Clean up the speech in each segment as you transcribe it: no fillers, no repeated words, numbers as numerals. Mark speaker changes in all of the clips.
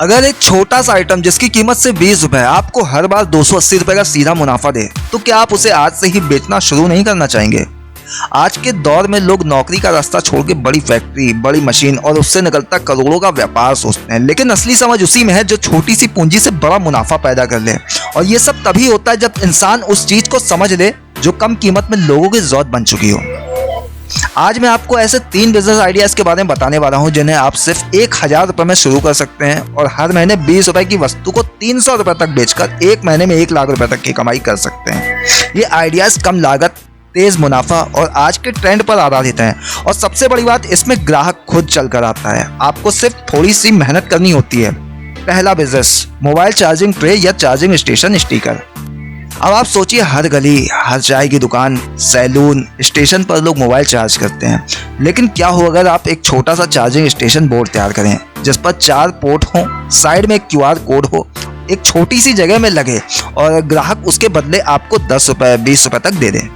Speaker 1: अगर एक छोटा सा आइटम जिसकी कीमत से 20 रुपए आपको हर बार 280 रुपए का सीधा मुनाफा दे, तो क्या आप उसे आज से ही बेचना शुरू नहीं करना चाहेंगे? आज के दौर में लोग नौकरी का रास्ता छोड़ के बड़ी फैक्ट्री, बड़ी मशीन और उससे निकलता करोड़ों का व्यापार सोचते हैं, लेकिन असली समझ उसी में है जो छोटी सी पूंजी से बड़ा मुनाफा पैदा कर ले। और ये सब तभी होता है जब इंसान उस चीज को समझ ले जो कम कीमत में लोगों की जरूरत बन चुकी हो। आज मैं आपको ऐसे 3 बिजनेस आइडियाज के बारे में बताने वाला हूं जिन्हें आप सिर्फ 1000 रुपए में शुरू कर सकते हैं और हर महीने 20 रुपए की वस्तु को 300 रुपए तक बेचकर एक महीने में 1 लाख रुपए तक की कमाई कर सकते हैं। ये आइडियाज कम लागत, तेज मुनाफा और आज के ट्रेंड पर आधारित हैं और सबसे बड़ी बात, इसमें ग्राहक खुद चल कर आता है। आपको सिर्फ थोड़ी सी मेहनत करनी होती है। पहला बिजनेस, मोबाइल चार्जिंग ट्रे या चार्जिंग स्टेशन स्टिकर। अब आप सोचिए, हर गली, हर चाय की दुकान, सैलून, स्टेशन पर लोग मोबाइल चार्ज करते हैं, लेकिन क्या हो अगर आप एक छोटा सा चार्जिंग स्टेशन बोर्ड तैयार करें जिस पर 4 पोर्ट हो, साइड में एक QR कोड हो, एक छोटी सी जगह में लगे और ग्राहक उसके बदले आपको 10 रुपए 20 रुपए तक दे दें।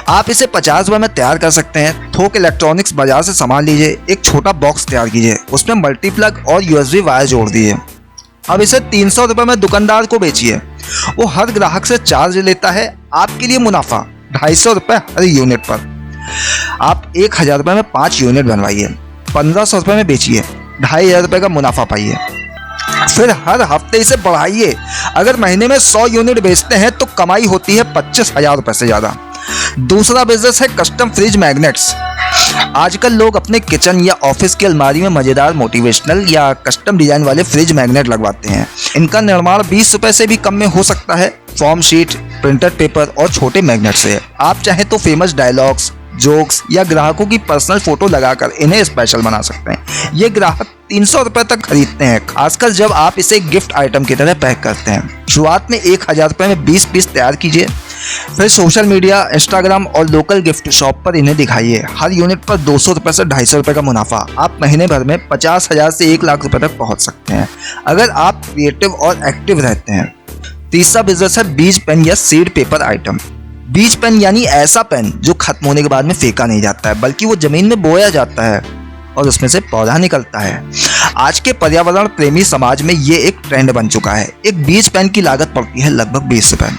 Speaker 1: आप इसे 50 रुपए में तैयार कर सकते हैं। थोक इलेक्ट्रॉनिक्स बाजार से सामान लीजिए, एक छोटा बॉक्स तैयार कीजिए, उसमें मल्टीप्लग और USB वायर जोड़ दिए। अब इसे 300 रुपए में दुकानदार को बेचिए, वो हर ग्राहक से चार्ज लेता है। आपके लिए मुनाफा 250 रुपए हर यूनिट पर। आप 1000 रुपए में 5 यूनिट बनवाइए, 1500 रुपए में बेचिए, 2500 रुपए का मुनाफा पाइए। फिर हर हफ्ते इसे बढ़ाइए। अगर महीने में 100 यूनिट बेचते हैं तो कमाई होती है 25,000 रुपए से ज्यादा। दूसरा बिजनेस है कस्टम फ्रिज मैग्नेट्स। आजकल लोग अपने किचन या ऑफिस की अलमारी में मजेदार मोटिवेशनल या कस्टम डिजाइन वाले फ्रिज मैग्नेट लगवाते हैं। इनका निर्माण 20 रुपए से भी कम में हो सकता है। फॉर्म शीट, प्रिंटेड पेपर और छोटे मैग्नेट से आप चाहे तो फेमस डायलॉग्स, जोक्स या ग्राहकों की पर्सनल फोटो लगाकर इन्हें स्पेशल बना सकते हैं। ये ग्राहक 300 रुपए तक खरीदते हैं, खासकर जब आप इसे गिफ्ट आइटम की तरह पैक करते हैं। शुरुआत में 1000 रुपए में 20 पीस तैयार कीजिए, फिर सोशल मीडिया, इंस्टाग्राम और लोकल गिफ्ट शॉप पर इन्हें दिखाइए। हर यूनिट पर 200 रुपए से 250 रुपए का मुनाफा। आप महीने भर में 50,000 से 1 लाख रुपए तक पहुंच सकते हैं अगर आप क्रिएटिव और एक्टिव रहते हैं। तीसरा बिजनेस है बीज पेन या सीड पेपर आइटम। बीज पेन यानी ऐसा पेन जो खत्म होने के बाद में फेंका नहीं जाता है, बल्कि वो जमीन में बोया जाता है और उसमें से पौधा निकलता है। आज के पर्यावरण प्रेमी समाज में ये एक ट्रेंड बन चुका है। एक बीज पेन की लागत पड़ती है लगभग 20 रुपए,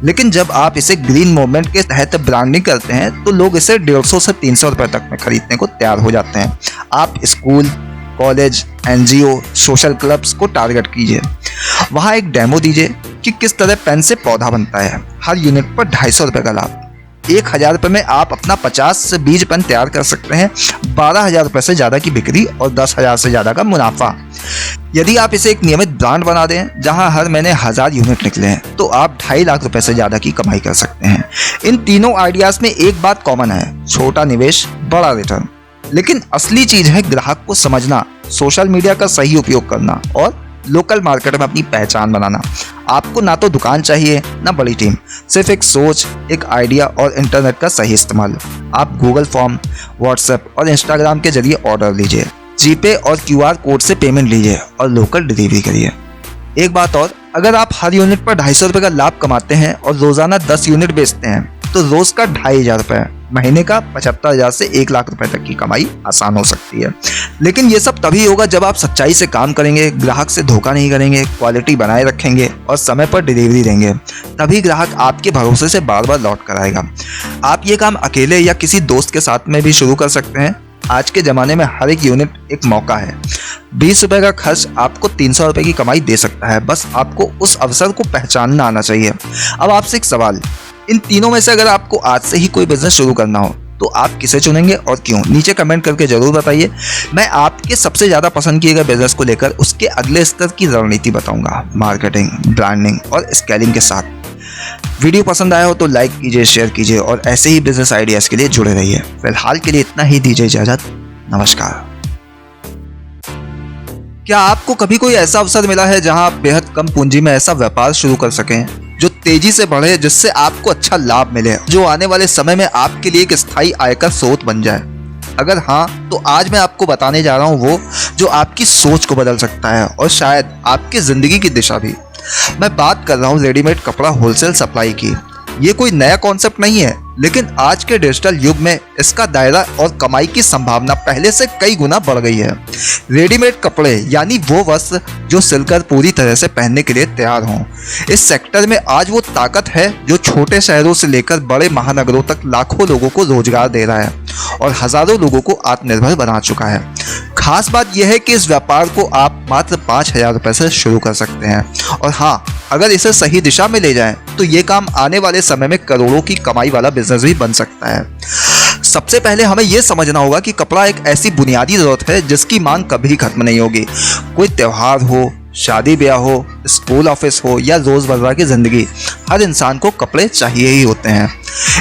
Speaker 1: लेकिन जब आप इसे ग्रीन मूवमेंट के तहत ब्रांडिंग करते हैं तो लोग इसे 150 से 300 रुपए तक में खरीदने को तैयार हो जाते हैं। आप school, college, NGO, social clubs को टारगेट कीजिए। वहां एक डेमो दीजिए कि किस तरह पेन से पौधा बनता है। हर यूनिट पर 250 रुपए का लाभ। 1000 रुपए में आप अपना 50 से 20 पेन तैयार कर सकते हैं। 12,000 रुपए से ज्यादा की बिक्री और 10,000 से ज्यादा का मुनाफा। यदि आप इसे एक नियमित ब्रांड बना दें जहां हर महीने 1000 यूनिट निकले हैं, तो आप 2.5 लाख रुपए से ज्यादा की कमाई कर सकते हैं। इन तीनों आइडियाज में एक बात कॉमन है, छोटा निवेश, बड़ा रिटर्न। लेकिन असली चीज है ग्राहक को समझना, सोशल मीडिया का सही उपयोग करना और लोकल मार्केट में अपनी पहचान बनाना। आपको ना तो दुकान चाहिए ना बड़ी टीम, सिर्फ एक सोच, एक आइडिया और इंटरनेट का सही इस्तेमाल। आप गूगल फॉर्म, व्हाट्सएप और इंस्टाग्राम के जरिए ऑर्डर लीजिए, जीपे और QR कोड से पेमेंट लीजिए और लोकल डिलीवरी करिए। एक बात और, अगर आप हर यूनिट पर 250 रुपए का लाभ कमाते हैं और रोजाना 10 यूनिट बेचते हैं तो रोज का 2500 रुपए, महीने का 75,000 से 1 लाख रुपए तक की कमाई आसान हो सकती है। लेकिन ये सब तभी होगा जब आप सच्चाई से काम करेंगे, ग्राहक से धोखा नहीं करेंगे, क्वालिटी बनाए रखेंगे और समय पर डिलीवरी देंगे। तभी ग्राहक आपके भरोसे से बार बार लौट कर आएगा। आप ये काम अकेले या किसी दोस्त के साथ में भी शुरू कर सकते हैं। आज के ज़माने में हर एक यूनिट एक मौका है। 20 रुपए का खर्च आपको 300 रुपए की कमाई दे सकता है। बस आपको उस अवसर को पहचानना आना चाहिए। अब आपसे एक सवाल, इन तीनों में से अगर आपको आज से ही कोई बिजनेस शुरू करना हो तो आप किसे चुनेंगे और क्यों? नीचे कमेंट करके जरूर बताइए। मैं आपके सबसे ज्यादा पसंद किए गए बिजनेस को लेकर उसके अगले स्तर की रणनीति बताऊंगा, मार्केटिंग, ब्रांडिंग और स्केलिंग के साथ। वीडियो पसंद आया हो तो लाइक कीजिए, शेयर कीजिए और ऐसे ही बिजनेस आइडियाज के लिए जुड़े रहिए। फिलहाल के लिए इतना ही, दीजिए इजाजत। नमस्कार। क्या आपको कभी कोई ऐसा अवसर मिला है जहां आप बेहद कम पूंजी में ऐसा व्यापार शुरू कर सकें जो तेजी से बढ़े, जिससे आपको अच्छा लाभ मिले, जो आने वाले समय में आपके लिए एक स्थायी आय का स्रोत बन जाए? अगर हाँ, तो आज मैं आपको बताने जा रहा हूँ वो जो आपकी सोच को बदल सकता है और शायद आपकी जिंदगी की दिशा भी। मैं बात कर रहा हूँ रेडीमेड कपड़ा होलसेल सप्लाई की। ये कोई नया कॉन्सेप्ट नहीं है, लेकिन आज के डिजिटल युग में इसका दायरा और कमाई की संभावना पहले से कई गुना बढ़ गई है। रेडीमेड कपड़े यानी वो वस्त्र जो सिलकर पूरी तरह से पहनने के लिए तैयार हों, इस सेक्टर में आज वो ताकत है जो छोटे शहरों से लेकर बड़े महानगरों तक लाखों लोगों को रोजगार दे रहा है और हजारों लोगों को आत्मनिर्भर बना चुका है। खास बात यह है कि इस व्यापार को आप मात्र 5,000 रुपए से शुरू कर सकते हैं और हाँ, अगर इसे सही दिशा में ले जाएं तो ये काम आने वाले समय में करोड़ों की कमाई वाला बिजनेस भी बन सकता है। सबसे पहले हमें यह समझना होगा कि कपड़ा एक ऐसी बुनियादी जरूरत है जिसकी मांग कभी खत्म नहीं होगी। कोई त्योहार हो, शादी ब्याह हो, स्कूल ऑफिस हो या रोजमर्रा की जिंदगी, हर इंसान को कपड़े चाहिए ही होते हैं।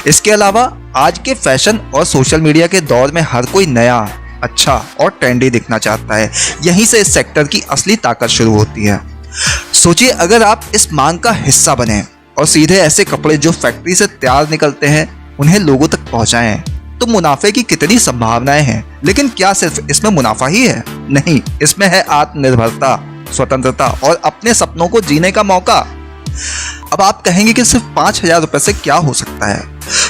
Speaker 1: इसके अलावा आज के फैशन और सोशल मीडिया के दौर में हर कोई नया, अच्छा और ट्रेंडी दिखना चाहता है। यहीं से इस सेक्टर की असली ताकत शुरू होती है। सोचिए, अगर आप इस मांग का हिस्सा बने और सीधे ऐसे कपड़े जो फैक्ट्री से तैयार निकलते हैं उन्हें लोगों तक पहुंचाएं, तो मुनाफे की कितनी संभावनाएं हैं। लेकिन क्या सिर्फ इसमें मुनाफा ही है? नहीं, इसमें है आत्मनिर्भरता, स्वतंत्रता और अपने सपनों को जीने का मौका। अब आप कहेंगे कि सिर्फ 5,000 रुपए से क्या हो सकता है,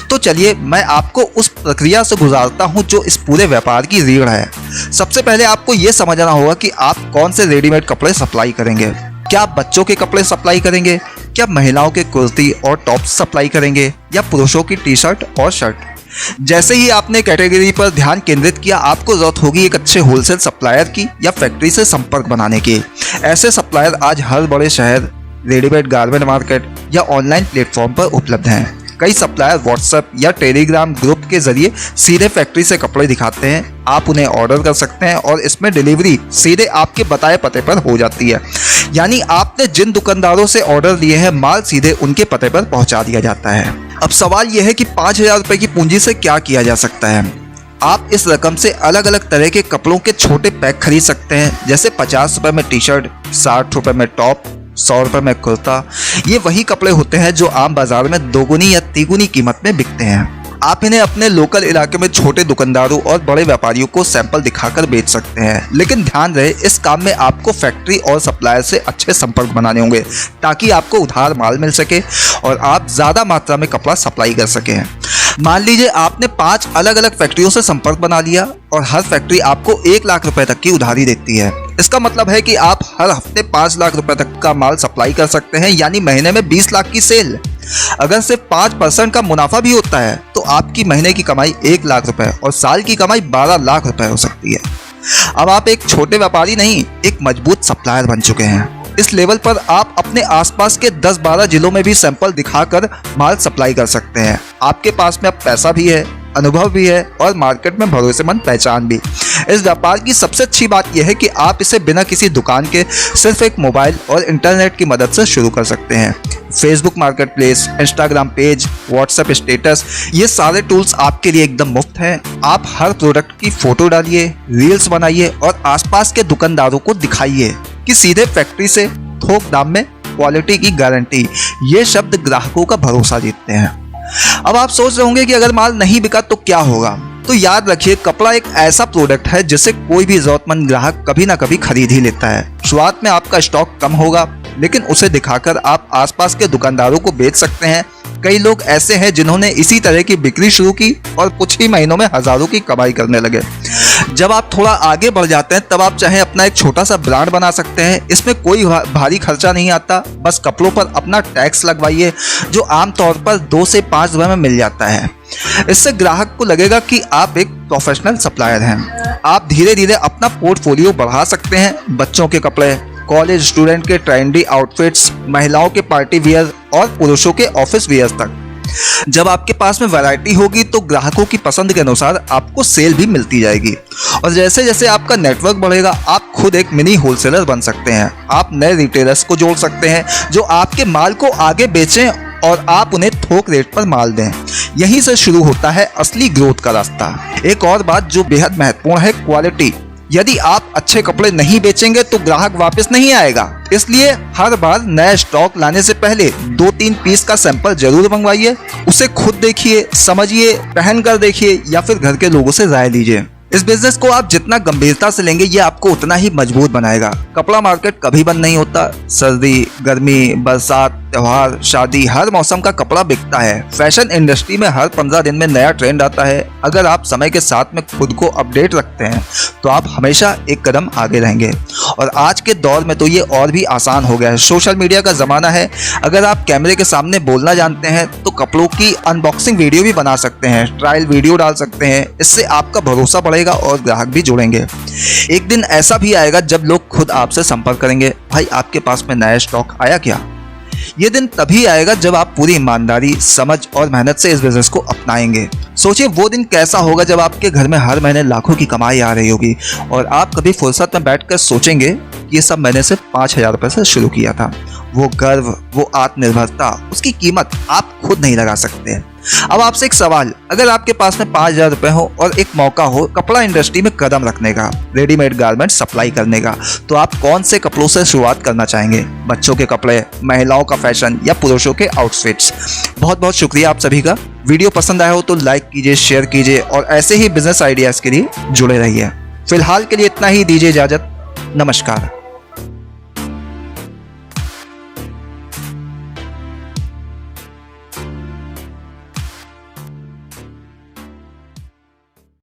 Speaker 1: तो चलिए मैं आपको उस प्रक्रिया से गुजारता हूं जो इस पूरे व्यापार की रीढ़ है। सबसे पहले आपको यह समझना होगा कि आप कौन से रेडीमेड कपड़े सप्लाई करेंगे। क्या आप बच्चों के कपड़े सप्लाई करेंगे, क्या महिलाओं के कुर्ती और टॉप्स सप्लाई करेंगे, या पुरुषों की टी शर्ट और शर्ट। जैसे ही आपने कैटेगरी पर ध्यान केंद्रित किया, आपको जरूरत होगी एक अच्छे होलसेल सप्लायर की या फैक्ट्री से संपर्क बनाने की। ऐसे सप्लायर आज हर बड़े शहर, रेडीमेड गारमेंट मार्केट या ऑनलाइन प्लेटफॉर्म पर उपलब्ध हैं। कई सप्लायर व्हाट्सएप या टेलीग्राम ग्रुप के जरिए सीधे फैक्ट्री से कपड़े दिखाते हैं। आप उन्हें ऑर्डर कर सकते हैं और इसमें डिलीवरी सीधे आपके बताए पते पर हो जाती है। यानी आपने जिन दुकानदारों से ऑर्डर दिए हैं, माल सीधे उनके पते पर पहुंचा दिया जाता है। अब सवाल यह है कि 5,000 रुपए की पूंजी से क्या किया जा सकता है। आप इस रकम से अलग अलग तरह के कपड़ों के छोटे पैक खरीद सकते हैं, जैसे 50 रुपए में टी शर्ट, 60 रुपए में टॉप, 100 रुपए में कुर्ता। ये वही कपड़े होते हैं जो आम बाजार में दोगुनी या तिगुनी कीमत में बिकते हैं। आप इन्हें अपने लोकल इलाके में छोटे दुकानदारों और बड़े व्यापारियों को सैंपल दिखाकर बेच सकते हैं। लेकिन ध्यान रहे, इस काम में आपको फैक्ट्री और सप्लायर से अच्छे संपर्क बनाने होंगे ताकि आपको उधार माल मिल सके और आप ज्यादा मात्रा में कपड़ा सप्लाई कर सकें। मान लीजिए आपने 5 अलग अलग फैक्ट्रियों से संपर्क बना लिया और हर फैक्ट्री आपको 1 लाख रुपए तक की उधारी देती है। इसका मतलब है कि आप हर हफ्ते 5 लाख रुपए तक का माल सप्लाई कर सकते हैं, यानी महीने में 20 लाख की सेल। अगर सिर्फ 5% का मुनाफा भी होता है तो आपकी महीने की कमाई 1 लाख रुपए और साल की कमाई 12 लाख रुपए हो सकती है। अब आप एक छोटे व्यापारी नहीं, एक मजबूत सप्लायर बन चुके हैं। इस लेवल पर आप अपने आसपास के 10-12 जिलों में भी सैंपल दिखाकर माल सप्लाई कर सकते हैं। आपके पास में अब पैसा भी है, अनुभव भी है और मार्केट में भरोसेमंद पहचान भी। इस व्यापार की सबसे अच्छी बात यह है कि आप इसे बिना किसी दुकान के सिर्फ एक मोबाइल और इंटरनेट की मदद से शुरू कर सकते हैं। Facebook market place, Instagram page, WhatsApp status, ये सारे टूल्स आपके लिए एकदम मुफ्त हैं। आप हर प्रोडक्ट की फोटो डालिए, रील्स बनाइए और आसपास के दुकानदारों को दिखाइए कि सीधे फैक्ट्री से थोक दाम में क्वालिटी की गारंटी। ये शब्द ग्राहकों का भरोसा जीतते हैं। अब आप सोच रहे होंगे कि अगर माल नहीं बिका तो क्या होगा। तो याद रखिए, कपड़ा एक ऐसा प्रोडक्ट है जिसे कोई भी जरूरतमंद ग्राहक कभी ना कभी खरीद ही लेता है। शुरुआत में आपका स्टॉक कम होगा, लेकिन उसे दिखाकर आप आसपास के दुकानदारों को बेच सकते हैं। कई लोग ऐसे हैं जिन्होंने इसी तरह की बिक्री शुरू की और कुछ ही महीनों में हजारों की कमाई करने लगे। जब आप थोड़ा आगे बढ़ जाते हैं तब आप चाहे अपना एक छोटा सा ब्रांड बना सकते हैं। इसमें कोई भारी खर्चा नहीं आता, बस कपड़ों पर अपना टैक्स लगवाइए जो आमतौर पर 2 से 5 रुपए में मिल जाता है। इससे ग्राहक को लगेगा कि आप एक प्रोफेशनल सप्लायर हैं। आप धीरे धीरे अपना पोर्टफोलियो बढ़ा सकते हैं। बच्चों के कपड़े, कॉलेज स्टूडेंट के ट्रेंडी आउटफिट्स, महिलाओं के पार्टी वियर और पुरुषों के ऑफिस वियर तक। जब आपके पास में वैरायटी होगी तो ग्राहकों की पसंद के अनुसार आपको सेल भी मिलती जाएगी। और जैसे जैसे आपका नेटवर्क बढ़ेगा, आप खुद एक मिनी होलसेलर बन सकते हैं। आप नए रिटेलर्स को जोड़ सकते हैं जो आपके माल को आगे बेचें और आप उन्हें थोक रेट पर माल दें। यहीं से शुरू होता है असली ग्रोथ का रास्ता। एक और बात जो बेहद महत्वपूर्ण है, क्वालिटी। यदि आप अच्छे कपड़े नहीं बेचेंगे तो ग्राहक वापस नहीं आएगा। इसलिए हर बार नया स्टॉक लाने से पहले 2-3 पीस का सैंपल जरूर मंगवाइए। उसे खुद देखिए, समझिए, पहन कर देखिए या फिर घर के लोगों से राय लीजिए। इस बिजनेस को आप जितना गंभीरता से लेंगे, ये आपको उतना ही मजबूत बनाएगा। कपड़ा मार्केट कभी बंद नहीं होता। सर्दी, गर्मी, बरसात, त्योहार, शादी, हर मौसम का कपड़ा बिकता है। फैशन इंडस्ट्री में हर 15 दिन में नया ट्रेंड आता है। अगर आप समय के साथ में खुद को अपडेट रखते हैं तो आप हमेशा एक कदम आगे रहेंगे। और आज के दौर में तो ये और भी आसान हो गया है। सोशल मीडिया का ज़माना है। अगर आप कैमरे के सामने बोलना जानते हैं तो कपड़ों की अनबॉक्सिंग वीडियो भी बना सकते हैं, ट्रायल वीडियो डाल सकते हैं। इससे आपका भरोसा बढ़ेगा और ग्राहक भी जुड़ेंगे। एक दिन ऐसा भी आएगा जब लोग खुद आपसे संपर्क करेंगे, भाई आपके पास में नया स्टॉक आया क्या। ये दिन तभी आएगा जब आप पूरी ईमानदारी, समझ और मेहनत से इस बिजनेस को अपनाएंगे। सोचिए वो दिन कैसा होगा जब आपके घर में हर महीने लाखों की कमाई आ रही होगी और आप कभी फुर्सत में बैठकर सोचेंगे कि ये सब मैंने सिर्फ 5,000 रुपये से शुरू किया था। वो गर्व, वो आत्मनिर्भरता, उसकी कीमत आप खुद नहीं लगा सकते। अब आपसे एक सवाल, अगर आपके पास में 5,000 रुपये हो और एक मौका हो कपड़ा इंडस्ट्री में कदम रखने का, रेडीमेड गारमेंट सप्लाई करने का, तो आप कौन से कपड़ों से शुरुआत करना चाहेंगे? बच्चों के कपड़े, महिलाओं का फैशन या पुरुषों के आउटफिट्स? बहुत बहुत शुक्रिया आप सभी का। वीडियो पसंद आया हो तो लाइक कीजिए, शेयर कीजिए और ऐसे ही बिजनेस आइडियाज़ के लिए जुड़े रहिए। फिलहाल के लिए इतना ही, दीजिए इजाज़त। नमस्कार।